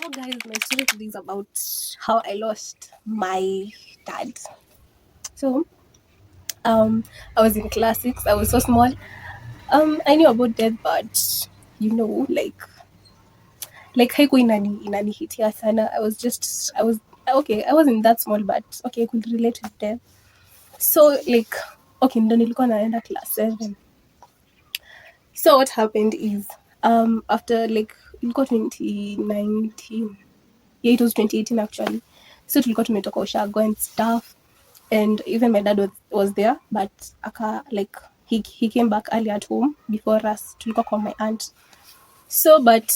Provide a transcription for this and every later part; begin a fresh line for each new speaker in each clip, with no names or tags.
So guys, my story today is about how I lost my dad. So I was in class 6. I was so small. I knew about death, but haiko inanihitia sana. I wasn't that small, but okay, I could relate with death. So okay, ndo nilikuwa naenda class 7. So what happened is after ilikuwa 2019. Yeah, it was 2018 actually. So tulikuwa tumetoka ushago and stuff, and even my dad was there, but he came back early at home before us. Tulikuwa kwa my aunt. So but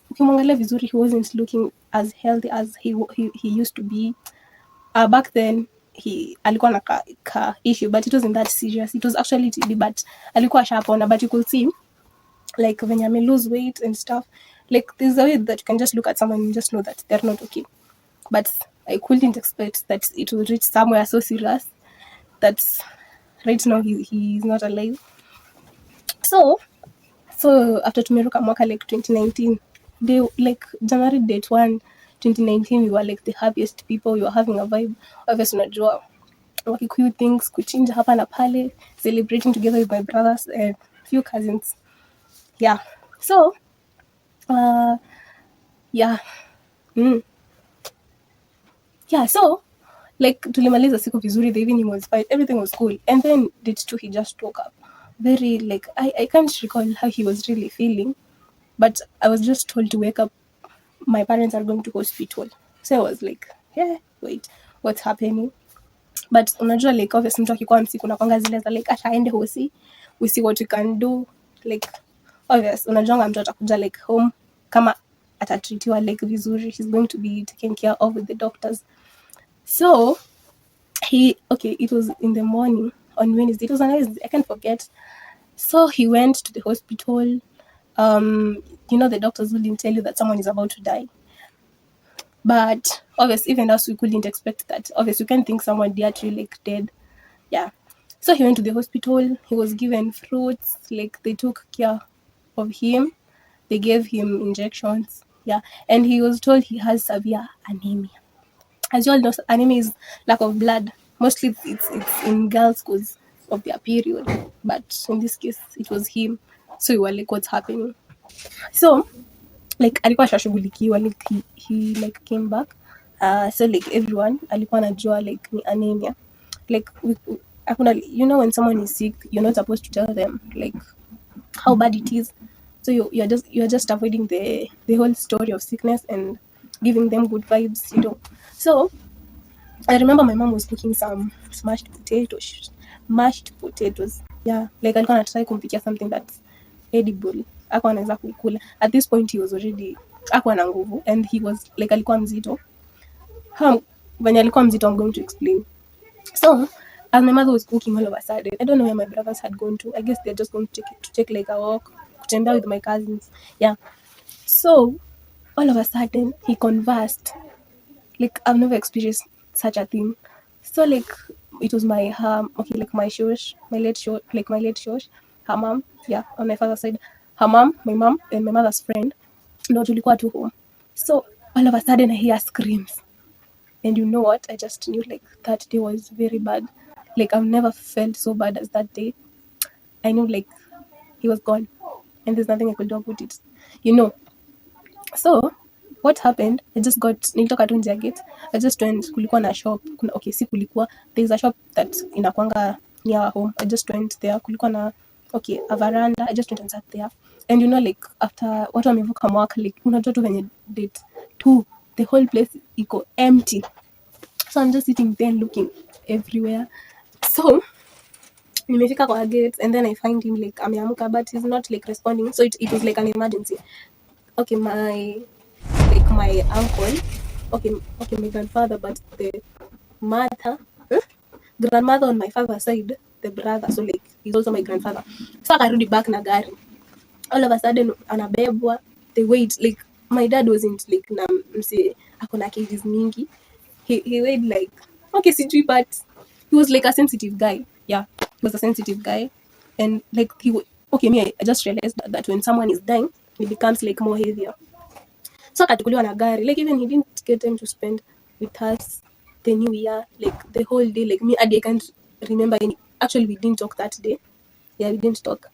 ukimwangalia vizuri, he wasn't looking as healthy as he used to be. Back then he alikuwa na ka issue, but it wasn't that serious. It was actually TB, but alikuwa shapona, but you could see when you may lose weight and stuff, there's a way that you can just look at someone and just know that they're not okay. But I couldn't expect that it would reach somewhere so serious that right now he's not alive. So after tumeruka mwaka 2019, January date 1 2019, we were the happiest people. We were having a vibe. Obviously unajua wakikuyu things kuchinja hapa na pale, celebrating together with my brothers and few cousins. Yeah. So yeah. Yeah, so tulimaliza siku vizuri, the evening was fine, everything was cool, and then date 2 he just woke up very I can't recall how he was really feeling, but I was just told to wake up, my parents are going to hospital. So I was yeah, wait, what's happening? But unajua obviously mtu akikuwa msiku nakwanga zile za ataende hosi, we see what we can do, obvious unajua mtu atakuja home kama atatreatiwa vizuri, he's going to be taken care of with the doctors. So it was in the morning on Wednesday. It was a Wednesday, I can't forget. So he went to the hospital. The doctors wouldn't tell you that someone is about to die. But obviously, even us, we couldn't expect that. Obviously, you can't think someone actually dead. Yeah. So he went to the hospital. He was given fruits. They took care of him. They gave him injections. Yeah. And he was told he has severe anemia. As you all know, anemia is lack of blood. Mostly it's in girls because of their period. But in this case, it was him. So we were what's happening? So alikuwa shashughulikiwa, he came back. So everyone alikuwa anajua ni anemia. When someone is sick, you're not supposed to tell them how bad it is. So you're just avoiding the whole story of sickness and giving them good vibes, So I remember my mom was cooking some mashed potatoes. Yeah, alikuwa anatry kumpikia something that's edible. Hakuwa anaweza kukula. At this point he was already hakuwa na nguvu, and he was alikuwa mzito. When alikuwa mzito, I'm going to explain. So as my mother was cooking, all of a sudden, I don't know where my brothers had gone to. I guess they're just going to take a walk, kutembea with my cousins. Yeah. So all of a sudden he conversed. I've never experienced such a thing. So it was my late shosh, her mom, yeah, on my father's side, her mom, my mom, and my mother's friend. No, tulikuwa tu home. So all of a sudden I hear screams, and you know what? I just knew that day was very bad. I've never felt so bad as that day. I knew he was gone, and there's nothing I could do about it. So what happened, nilitoka tu nje ya gate. I just went, kulikuwa na shop, there's a shop that inakwanga near our home. I just went there, kulikuwa na a veranda. I just went and sat there, and after watu wamevuka mwaka, unajua tu venye date 2 the whole place iko empty. So I'm just sitting there looking everywhere. So nimefika kwa gate, and then I find him ameamka, but he's not responding. So it was an emergency. Okay, my uncle, my grandfather, but the grandmother on my father's side, the brother, so he's also my grandfather. So akarudi back na gari. All of a sudden anabebwa, the weight, my dad wasn't na mse akona kgs mingi. He weighed sijui, but he was a sensitive guy. Yeah, he was a sensitive guy, and me, I just realized that when someone is dying, it becomes more heavier. So akatukuliwa na gari, like even he didn't get time to spend with us the new year, like the whole day. Like me, I can't remember any. Actually, we didn't talk that day. Yeah, we didn't talk.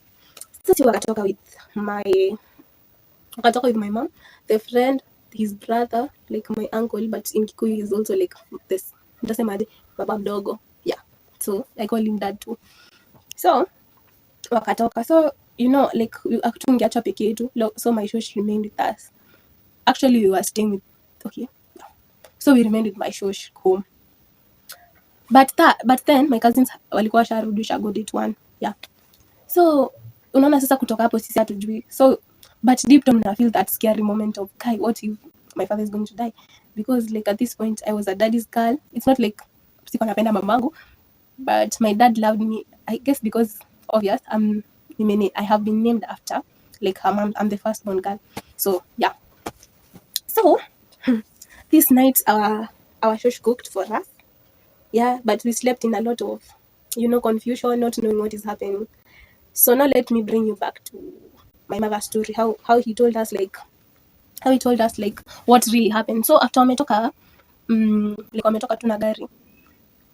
So she wakatoka with my mom, the friend, his brother, like my uncle, but in Kikuyu is also like this. Nitasemaje, baba mdogo. Yeah. So I call him dad too. So wakatoka. So like hatungeachwa peke yetu. So my shosh remained with us. Actually, we were staying with. Okay. Yeah. So we remained with my shosh home. But then my cousins walikuwa washarudisha go date 1. Yeah. So unaona sasa kutoka hapo sisi hatujui. So but deep down I feel that scary moment of kai, what if my father is going to die? Because like at this point I was a daddy's girl. It's not like siko napenda mamangu, but my dad loved me, I guess, because obvious I have been named after like her mom. I'm the firstborn girl. So yeah. So this night our shosh cooked for us. Yeah, but we slept in a lot of confusion, not knowing what is happening. So now let me bring you back to my mother's story, how he told us like what really happened. So after wametoka like wametoka tu na gari,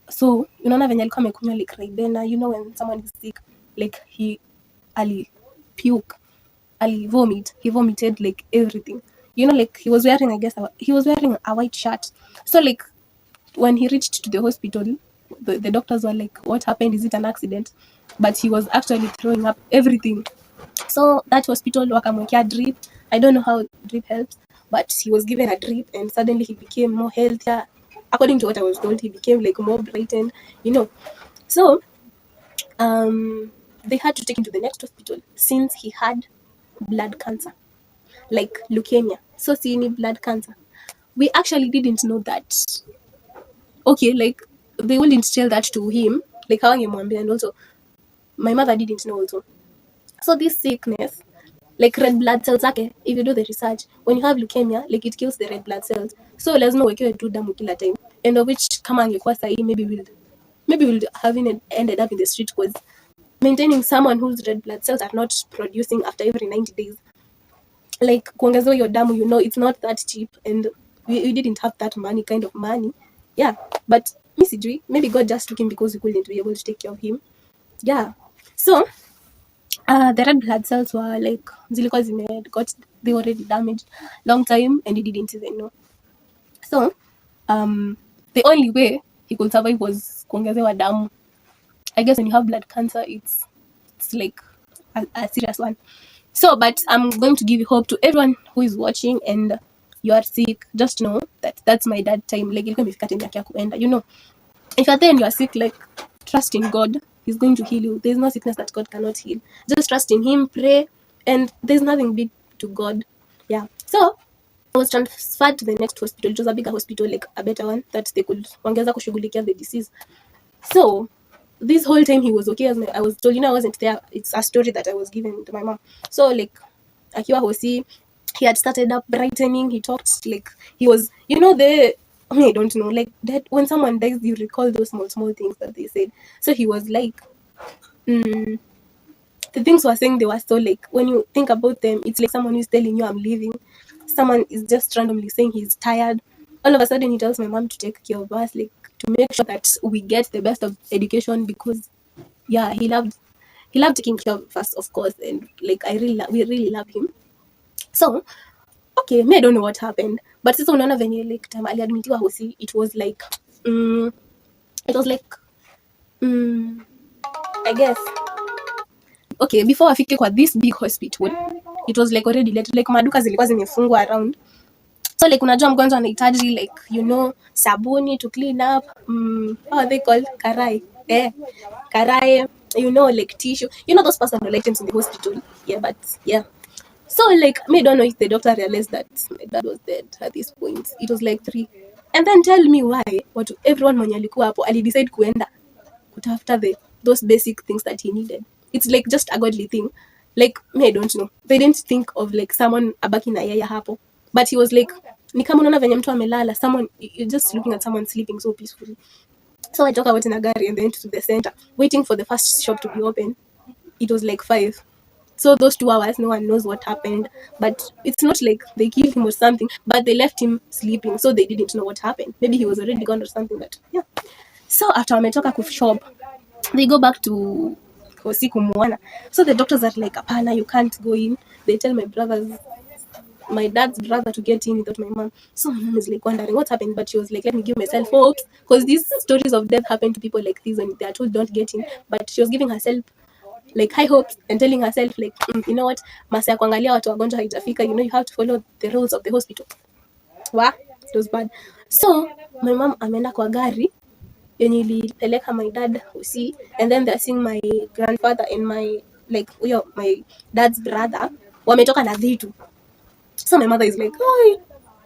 so unaona venye alikuwa amekunywa like Ribena, when someone is sick, like he puke, vomit, he vomited like everything, like he was wearing a white shirt. So like when he reached to the hospital, the doctors were like, what happened? Is it an accident? But he was actually throwing up everything. So that hospital wakamwekea drip. I don't know how drip helps, but he was given a drip and suddenly he became more healthier. According to what I was told, he became like more brightened, So they had to take him to the next hospital since he had blood cancer, like leukemia. So seeing blood cancer. We actually didn't know that. Okay, like they wouldn't tell that to him, like how and also my mother didn't know also. So this sickness, like red blood cells, okay, if you do the research, when you have leukemia, like it kills the red blood cells. So lazima uwekewe tu damu kila time, and of which kama angekuwa sahi, maybe we'll have ended up in the street, because maintaining someone whose red blood cells are not producing after every 90 days, like kuongezewa your damu, it's not that cheap, and we didn't have that kind of money. Yeah, but maybe God just took him because we couldn't be able to take care of him. Yeah. So the red blood cells were like zilikuwa they were already damaged long time, and he didn't even know. So the only way he could survive was kuongezewa damu. I guess when you have blood cancer, it's like a serious one. So, but I'm going to give you hope to everyone who is watching and you are sick. Just know that that's my dad time. Like, if you're there and you're sick, like, trust in God. He's going to heal you. There's no sickness that God cannot heal. Just trust in him, pray, and there's nothing big to God. Yeah. So I was transferred to the next hospital. It was a bigger hospital, like a better one, that they could wangeza kushughulikia the disease. So this whole time he was okay. As I was told, I wasn't there. It's a story that I was given to my mom. So like akiwa hosi, he had started up brightening. He talked like he was, I don't know, like that when someone dies, you recall those small things that they said. So he was like, the things we're saying, they were so like, when you think about them, it's like someone who's telling you I'm leaving. Someone is just randomly saying he's tired. All of a sudden, he tells my mom to take care of us, like to make sure that we get the best of education, because yeah, he loved taking care of us, of course, and like we really love him. So okay, I don't know what happened, but sasa unaona venye like time aliadmitiwa hosi, it was like I guess okay, before afike kwa this big hospital, it was like already late, like maduka zilikuwa zimefungwa around. So like unajua mgonjwa anahitaji like sabuni to clean up, how are they called, karai, karai, like tissue, those personal items in the hospital. Yeah, but yeah. So like I don't know if the doctor realized that my dad was dead at this point. It was like 3. And then tell me why everyone mwenye alikuwa hapo alidecide kuenda kutafuta those basic things that he needed. It's like just a godly thing. Like I don't know. They didn't think of like someone abaki na yeye hapo. But he was like, ni kama unaona venye mtu amelala, you're just looking at someone sleeping so peacefully. So I took out in a gari and then to the center, waiting for the first shop to be open. It was like 5. So those 2 hours, no one knows what happened. But it's not like they killed him or something, but they left him sleeping, so they didn't know what happened. Maybe he was already gone or something, but yeah. So after wametoka kushop, they go back to Hosi kumuona. So the doctors are like, apana, you can't go in. They tell my dad's brother to get in without my mom. So my mom is like wondering what happened, but she was like, let me give myself hopes, because these stories of death happen to people like this when they are told don't get in. But she was giving herself like high hopes and telling herself like, you know what, masaa ya kuangalia watu wagonjwa haijafika, you know, you have to follow the rules of the hospital. Wa, it was bad. So my mom ameenda kwa gari yenye ilipeleka my dad Hosi, and then they're seeing my grandfather and my like my dad's brother wametoka na vitu. So my mother is like, oh,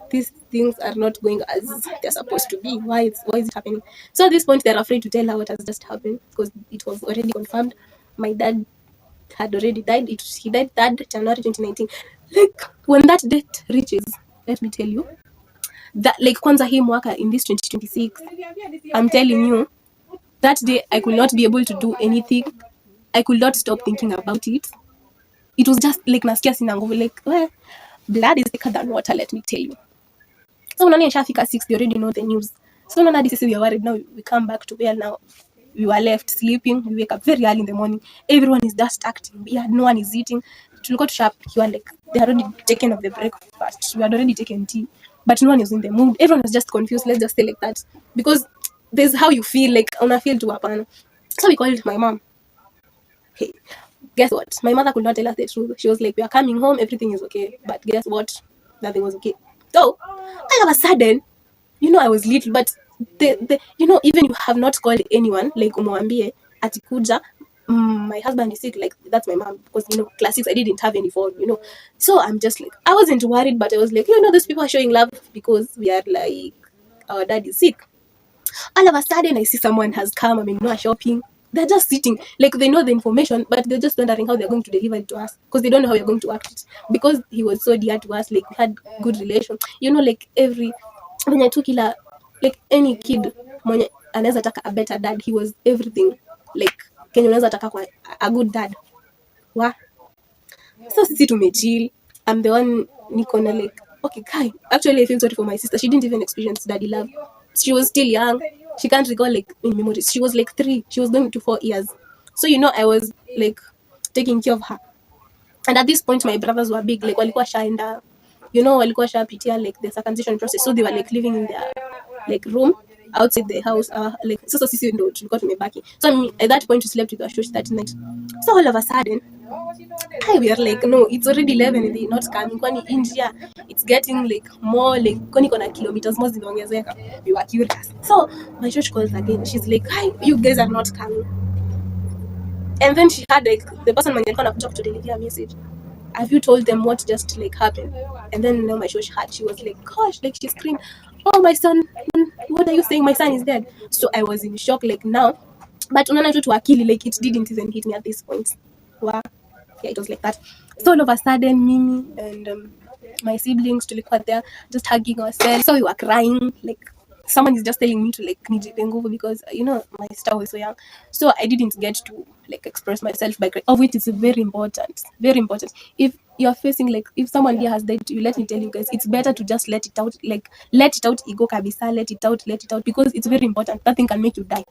these things are not going as they're supposed to be. Why is it happening? So at this point, they're afraid to tell her what has just happened, because it was already confirmed. My dad had already died. He died 3rd January 2019. Like, when that date reaches, let me tell you, that like kwanza hii mwaka in this 2026, I'm telling you, that day I could not be able to do anything. I could not stop thinking about it. It was just like nasikia sina nguvu, like, well, blood is thicker than water, let me tell you. So unaona ishafika 6, they already know the news. So unaona hadi sisi we are worried now. We come back to where now we were left sleeping. We wake up very early in the morning. Everyone is just acting. Yeah, no one is eating. Tulikuwa tushapikiwa like they had already taken of the breakfast. We had already taken tea, but no one is in the mood. Everyone was just confused. Let's just say like that, because there's how you feel, like una feel to hapana. So we called my mom. Hey, guess what? My mother could not tell us the truth. She was like, we are coming home, everything is okay. But guess what? Nothing was okay. So all of a sudden, you know, I was little, but the you know, even you have not called anyone, like umwambie atikuja, my husband is sick, like that's my mom, because you know, classics, I didn't have any phone, you know. So I'm just like, I wasn't worried, but I was like, you know, these people are showing love because we are like, our dad is sick. All of a sudden, I see someone has come. I mean, no shopping. They're just sitting, like they know the information, but they're just wondering how they're going to deliver it to us, because they don't know how we're going to act it. Because he was so dear to us, like we had good relation. You know, like when I took kila, like any kid mwenye anaweza taka a better dad, he was everything. Like Kenya unaweza taka kwa a good dad. Wa. So sisi tumechill. I'm the one niko na like, okay, Kai. Actually, I feel sorry for my sister. She didn't even experience daddy love. She was still young. She can't recall like in memories. She was like 3. She was going to 4 years. So you know, I was like taking care of her. And at this point, my brothers were big. Like walikuwa shaenda, you know, walikuwa shapitia like the circumcision process. So they were like living in their like room outside the house. Like so sisi ndo tulikuwa tumebaki. So I mean, at that point, we slept with our shosh that night. So all of a sudden, we are like, no, it's already 11 and they're not coming. Kwani India, it's getting like more, like kwani kuna kilometers more zinaongezeka. We were curious. So my church calls again. She's like, hi, you guys are not coming. And then she had like the person when alikuwa anakuja kutudeliver a message. Have you told them what just like happened? And then now my church had, she was like, gosh, like she screamed, oh my son, what are you saying? My son is dead. So I was in shock like now. But unaona tu tu akili, like it didn't even hit me at this point. Wow. Yeah, it was like that. So all of a sudden, Mimi and my siblings tulikuwa there just hugging ourselves. So we were crying, like someone is just telling me to like nijipe nguvu, because you know my sister was so young. So I didn't get to like express myself by crying. Of which is very important, very important. If you're facing like, if someone here has died, you let me tell you guys, it's better to just let it out, like let it out, ego kabisa, let it out, because it's very important. Nothing can make you die.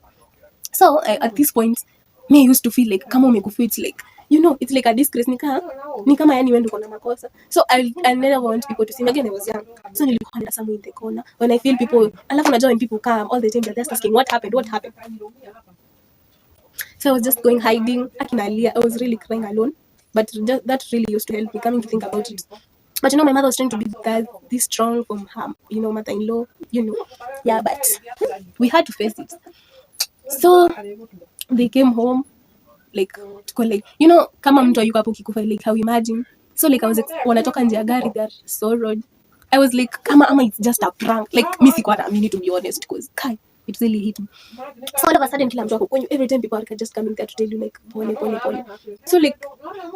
So at this point, me I used to feel like kama umekufa, it's like, you know, it's like a disgrace, ni kama yani wewe ndio uko na makosa. So I never want people to see me. Again, I was young, so nilikuwa nenda somewhere in the corner when I feel people, alafu unajua when people come all the time they're just asking what happened. So I was just going hiding, akinalia. I was really crying alone, but that really used to help me coming to think about it. But you know, my mother was trying to be this strong from her, you know, mother-in-law, you know. Yeah, but we had to face it. So they came home, like tuko like, you know, kama mtu ayuko hapo kikufa, like how imagine. So like I was like, wanatoka nje ya gari, they are so road. I was like, kama ama it's just a prank. Like mimi sikuwa naamini, to be honest, because Kai, it really hit me. So all of a sudden kila mtu ako kwenye, every time people are just coming there to tell you like pole. So like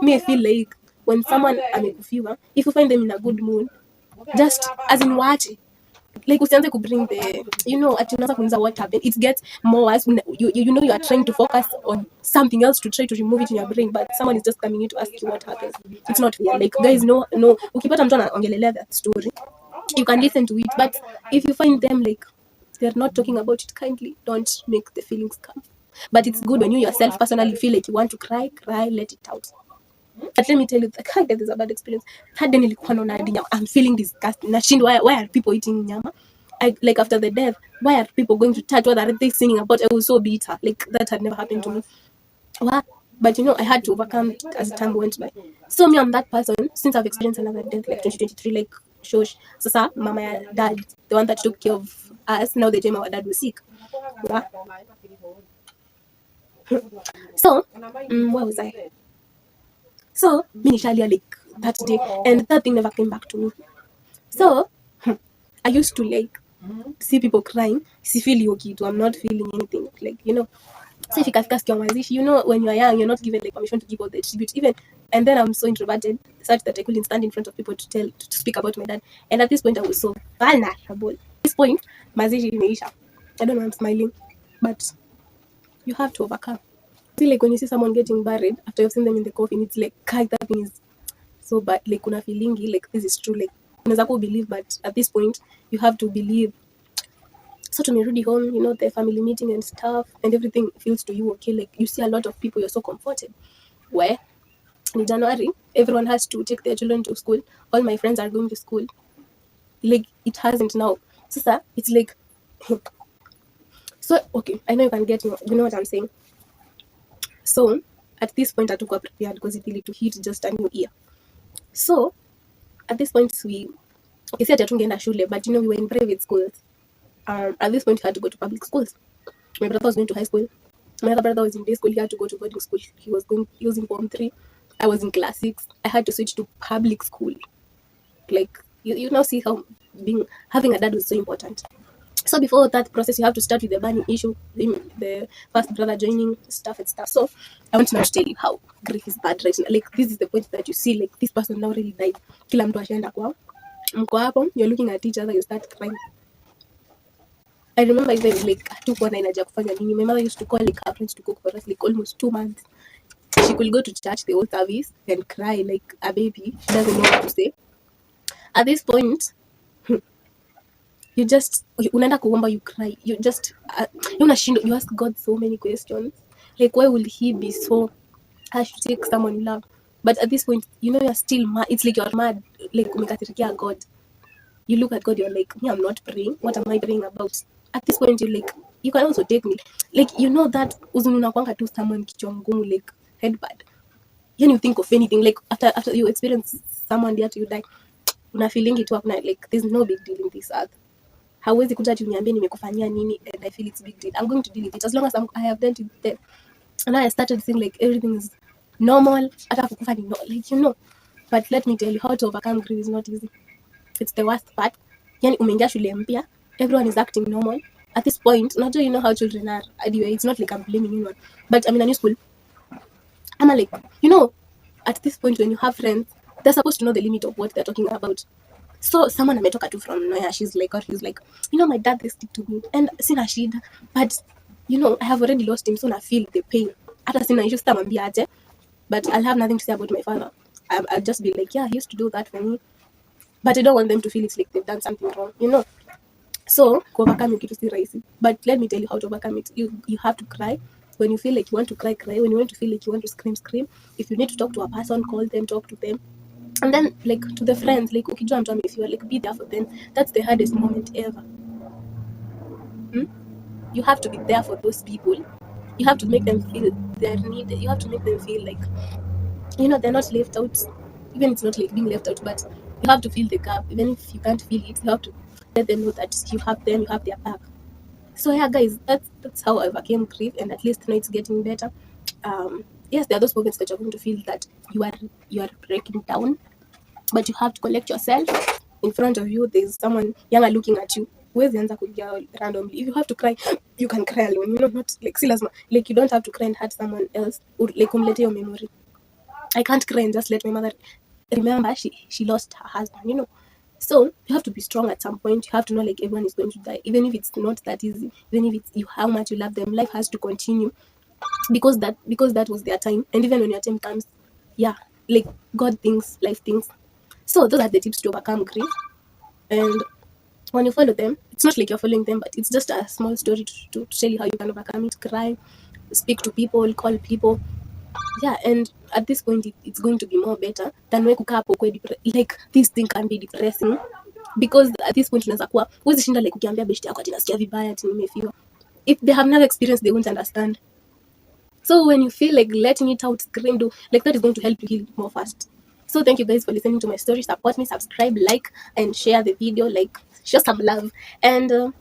me I feel like when someone amekufiwa, if you find them in a good mood, just as in watch, like usianze ku bring the ati unaanza kuuliza what happened. It gets more worse. You are trying to focus on something else to try to remove it in your brain, but someone is just coming in to ask you what happened. It's not fair. Like there is no ukipata mtu anaongelelea that story, you can listen to it, but if you find them like they're not talking about it kindly, don't make the feelings come. But it's good when you yourself personally feel like you want to cry, let it out. But let me tell you, that is a bad experience. That day nilikuwa naona hadi nyama. I'm feeling disgusted. Nashindwa, why are people eating nyama? Like after the death, why are people going to church? What are they singing about? I was so bitter. Like that had never happened to me. What? But I had to overcome it as time went by. So me, I'm that person. Since I've experienced another death, like 2023, like shosh. Sasa, mama and dad, the one that took care of us, now the time our dad was sick. What? So, where was I? So, me nishalia like that day, and that thing never came back to me. So, I used to like see people crying. Si feel okay too. I'm not feeling anything. Like, so if you ask your mazishi, when you are young, you're not given like permission to give all the tribute. Even and then I'm so introverted such that I couldn't stand in front of people to speak about my dad. And at this point I was so vulnerable. At this point, mazishi imeisha. I don't know, I'm smiling. But you have to overcome. I feel like when you see someone getting buried after you've seen them in the coffin, it's like that thing is so bad. Like una feelingi like this is true. Like unaweza believe, but at this point you have to believe. So tumerudi home, the family meeting and stuff, and everything feels to you okay. Like you see a lot of people, you're so comforted. Where in January, everyone has to take their children to school. All my friends are going to school. Like it hasn't now. So it's like so okay. I know you can get you know what I'm saying. So at this point, I took up prepared because it needed to hit just a new year. So at this point, we said tungeenda shule, but we were in private schools. At this point, we had to go to public schools. My brother was going to high school. My other brother was in day school. He had to go to boarding school. He was in form 3. I was in class 6. I had to switch to public school. Like you now see how having a dad was so important. So before that process, you have to start with the burning issue, the first brother joining stuff and stuff. So I want to now tell you how grief is bad right now. Like this is the point that you see, like this person now really died. Kila mtu ashaenda kwao. Mko hapo, you're looking at each other, you start crying. I remember even like hatukuwa na energy ya kufanya nini. My mother used to call like her friends to cook for us like almost 2 months. She could go to church the whole service and cry like a baby. She doesn't know what to say. At this point, you just unaenda kuomba, you cry, you just you ask God so many questions, like why will he be so harsh to take someone you love? But at this point, you're still mad. It's like you're mad, like umekasirikia God. You look at God, you're like, me, I'm not praying. What am I praying about? At this point, you're like, you can also take me, like that unakwanga tu someone kichwa ngumu, like head bad. You think of anything, like after you experience someone there till you die, una feeling it up now, like there's no big deal in this earth. Hawezi kuja ati uniambie nimekufanyia nini and I feel it's big deal. I'm going to deal with it as long as I have dealt with it. And now I started seeing like everything is normal. Hata kukufa ni like But let me tell you, how to overcome grief is not easy. It's the worst part. Yani umeingia shule mpya, everyone is acting normal. At this point, not how how children are. Anyway, it's not like I'm blaming anyone. But I'm in a new school. I'm like, at this point when you have friends, they're supposed to know the limit of what they're talking about. So someone ametoka tu from nowhere, she's like, or he's like, my dad, they stick to me, and sina shida, but I have already lost him, so I feel the pain. Hata sina issue sitamwambia aje, but I'll have nothing to say about my father. I'll just be like, yeah, he used to do that for me, but I don't want them to feel it's like they've done something wrong, So overcome it is rahisi, but let me tell you how to overcome it. You have to cry. When you feel like you want to cry. When you want to feel like you want to scream. If you need to talk to a person, call them, talk to them. And then like to the friends, like ukijua mtu amefiwa, like be there for them. That's the hardest moment ever. You have to be there for those people. You have to make them feel their need. You have to make them feel like they're not left out. Even it's not like being left out, but you have to fill the gap. Even if you can't feel it, you have to let them know that you have them, you have their back. So yeah, guys, that's how I overcame grief, and at least now it's getting better. Yes, there are those moments that you're going to feel that you are breaking down, but you have to collect yourself. In front of you, there's someone younger looking at you. Huwezi anza kulia randomly. If you have to cry, you can cry alone. Not like si lazima. Like you don't have to cry and hurt someone else. Or like umlete your memory. I can't cry and just let my mother remember she lost her husband. So you have to be strong at some point. You have to know like everyone is going to die, even if it's not that easy, even if it's you how much you love them, life has to continue because that was their time. And even when your time comes, yeah, like God thinks, life thinks. So those are the tips to overcome grief. And when you follow them, it's not like you're following them, but it's just a small story to tell you how you can overcome it. Cry, speak to people, call people. Yeah, and at this point, it's going to be more better than we kukaa hapo kwe like this thing can be depressing because at this point unaweza kuwa huwezi shinda like ukiambia beshte yako ati nasikia vibaya ati nimefiwa. If they have never experienced, they won't understand. So when you feel like letting it out, scream, do like that is going to help you heal more fast. So thank you guys for listening to my story. Support me, subscribe, like, and share the video. Like, show some love. And